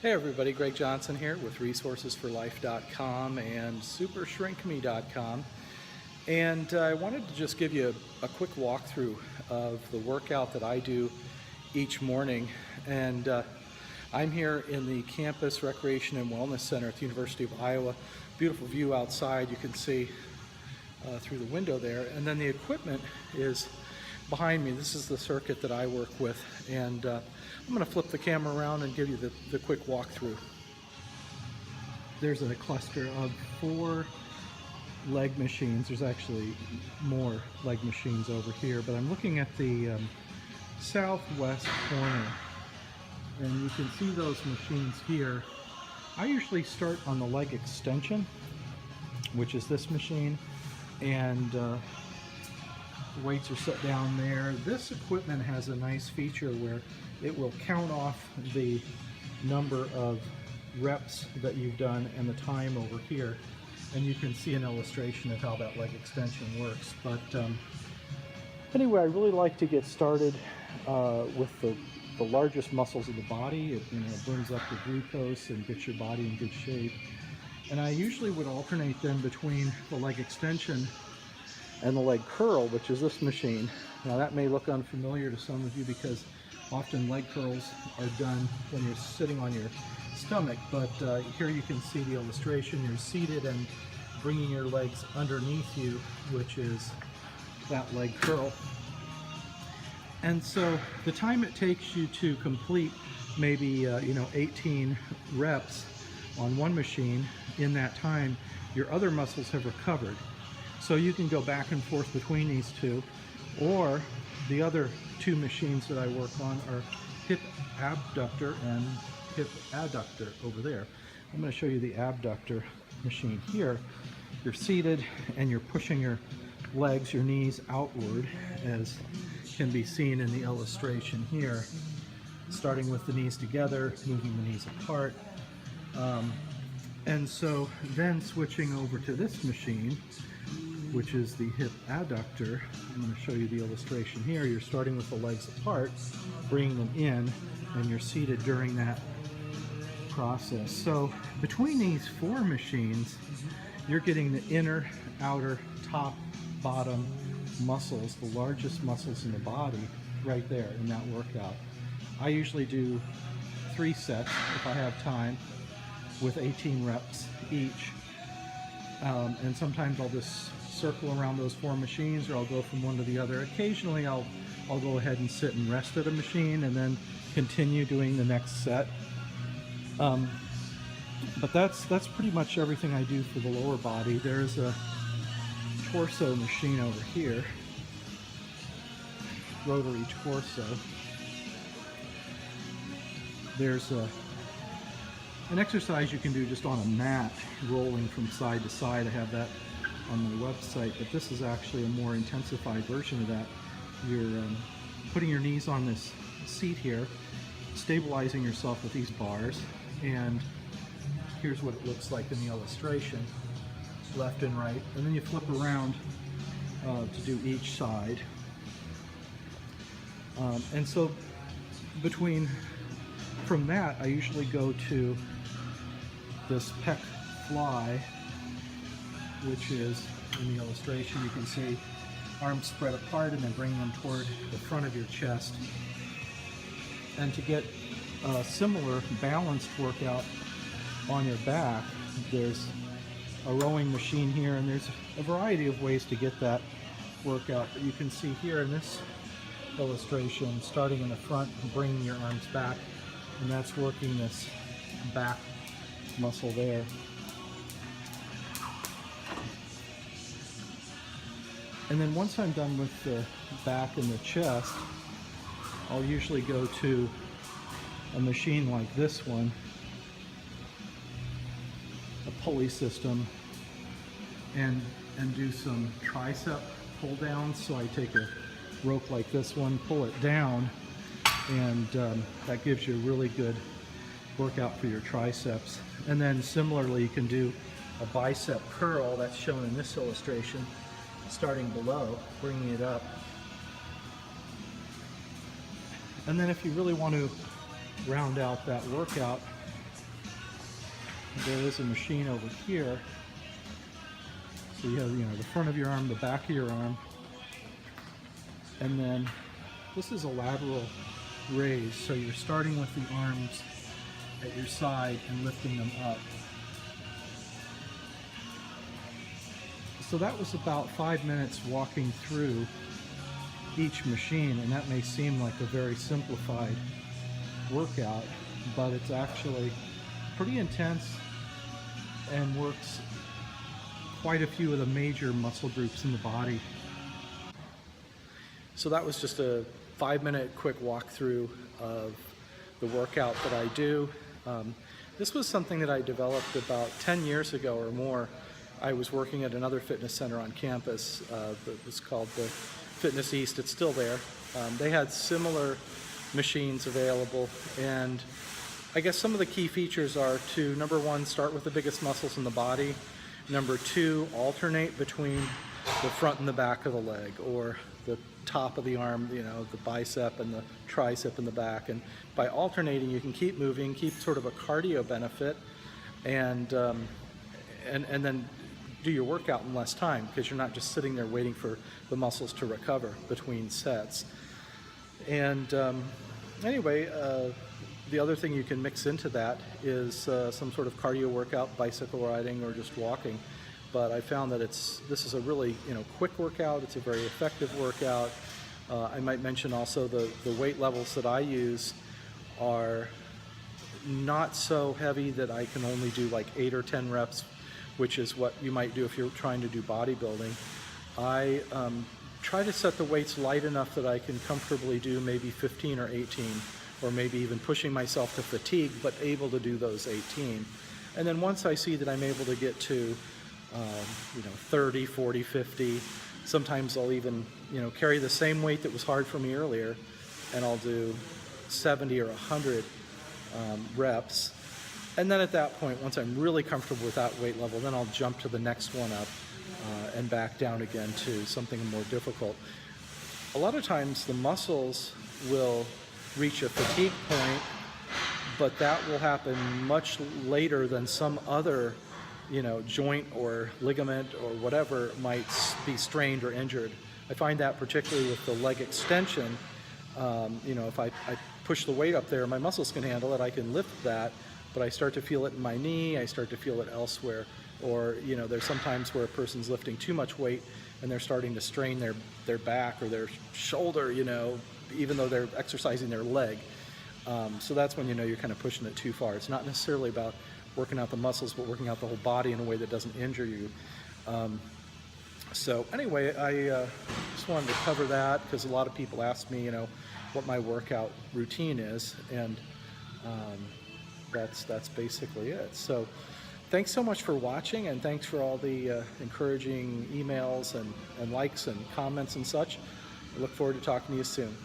Hey everybody, Greg Johnson here with resourcesforlife.com and supershrinkme.com, and I wanted to just give you a quick walkthrough of the workout that I do each morning. And I'm here in the Campus Recreation and Wellness Center at the University of Iowa. Beautiful view outside, you can see through the window there, and then the equipment is behind me. This is the circuit that I work with, and I'm going to flip the camera around and give you the quick walkthrough. There's a cluster of 4 leg machines. There's actually more leg machines over here, but I'm looking at the southwest corner, and you can see those machines here. I usually start on the leg extension, which is this machine, and the weights are set down there. This equipment has a nice feature where it will count off the number of reps that you've done and the time over here, and you can see an illustration of how that leg extension works. But anyway, I really like to get started with the largest muscles of the body. It burns up the glucose and gets your body in good shape. And I usually would alternate then between the leg extension and the leg curl, which is this machine. Now that may look unfamiliar to some of you because often leg curls are done when you're sitting on your stomach, but here you can see the illustration. You're seated and bringing your legs underneath you, which is that leg curl. And so the time it takes you to complete maybe 18 reps on one machine, in that time your other muscles have recovered. So you can go back and forth between these two, or the other 2 machines that I work on are hip abductor and hip adductor over there. I'm going to show you the abductor machine here. You're seated and you're pushing your legs, your knees outward, as can be seen in the illustration here. Starting with the knees together, moving the knees apart. And so then switching over to this machine, which is the hip adductor. I'm going to show you the illustration here. You're starting with the legs apart, bringing them in, and you're seated during that process. So between these 4 machines, you're getting the inner, outer, top, bottom muscles, the largest muscles in the body, right there in that workout. I usually do 3 sets if I have time, with 18 reps each. And sometimes I'll just circle around those 4 machines, or I'll go from one to the other. Occasionally I'll go ahead and sit and rest at a machine and then continue doing the next set. But that's pretty much everything I do for the lower body. There's a torso machine over here, rotary torso. There's an exercise you can do just on a mat, rolling from side to side. I have that on my website, but this is actually a more intensified version of that. You're putting your knees on this seat here, stabilizing yourself with these bars, and here's what it looks like in the illustration, left and right, and then you flip around to do each side. And so from that, I usually go to this pec fly, which is in the illustration. You can see arms spread apart and then bring them toward the front of your chest. And to get a similar balanced workout on your back, there's a rowing machine here, and there's a variety of ways to get that workout. But you can see here in this illustration, starting in the front and bringing your arms back, and that's working this back muscle there. And then once I'm done with the back and the chest, I'll usually go to a machine like this one, a pulley system, and do some tricep pull downs. So I take a rope like this one, pull it down, and that gives you a really good workout for your triceps. And then similarly, you can do a bicep curl, that's shown in this illustration, starting below, bringing it up. And then if you really want to round out that workout, there is a machine over here. So you have, the front of your arm, the back of your arm, and then this is a lateral raise. So you're starting with the arms at your side and lifting them up. So that was about 5 minutes walking through each machine, and that may seem like a very simplified workout, but it's actually pretty intense and works quite a few of the major muscle groups in the body. So that was just a 5-minute quick walkthrough of the workout that I do. This was something that I developed about 10 years ago or more. I was working at another fitness center on campus that was called the Fitness East. It's still there. They had similar machines available, and I guess some of the key features are to, number one, start with the biggest muscles in the body. Number two, alternate between the front and the back of the leg, or the top of the arm, the bicep and the tricep in the back. And by alternating, you can keep moving, keep sort of a cardio benefit, and then do your workout in less time, because you're not just sitting there waiting for the muscles to recover between sets. And anyway, the other thing you can mix into that is some sort of cardio workout, bicycle riding or just walking. But I found that this is a really quick workout. It's a very effective workout. I might mention also the weight levels that I use are not so heavy that I can only do like 8 or 10 reps, which is what you might do if you're trying to do bodybuilding. I try to set the weights light enough that I can comfortably do maybe 15 or 18, or maybe even pushing myself to fatigue, but able to do those 18. And then once I see that I'm able to get to 30, 40, 50, sometimes I'll even carry the same weight that was hard for me earlier, and I'll do 70 or 100 reps. And then at that point, once I'm really comfortable with that weight level, then I'll jump to the next one up and back down again to something more difficult. A lot of times the muscles will reach a fatigue point, but that will happen much later than some other joint or ligament or whatever might be strained or injured. I find that particularly with the leg extension, if I push the weight up there, my muscles can handle it, I can lift that, but I start to feel it in my knee, I start to feel it elsewhere. Or, there's sometimes where a person's lifting too much weight and they're starting to strain their back or their shoulder, even though they're exercising their leg. So that's when you're kind of pushing it too far. It's not necessarily about working out the muscles, but working out the whole body in a way that doesn't injure you. So anyway, I just wanted to cover that because a lot of people ask me, what my workout routine is, and that's basically it. So thanks so much for watching, and thanks for all the encouraging emails and likes and comments and such. I look forward to talking to you soon.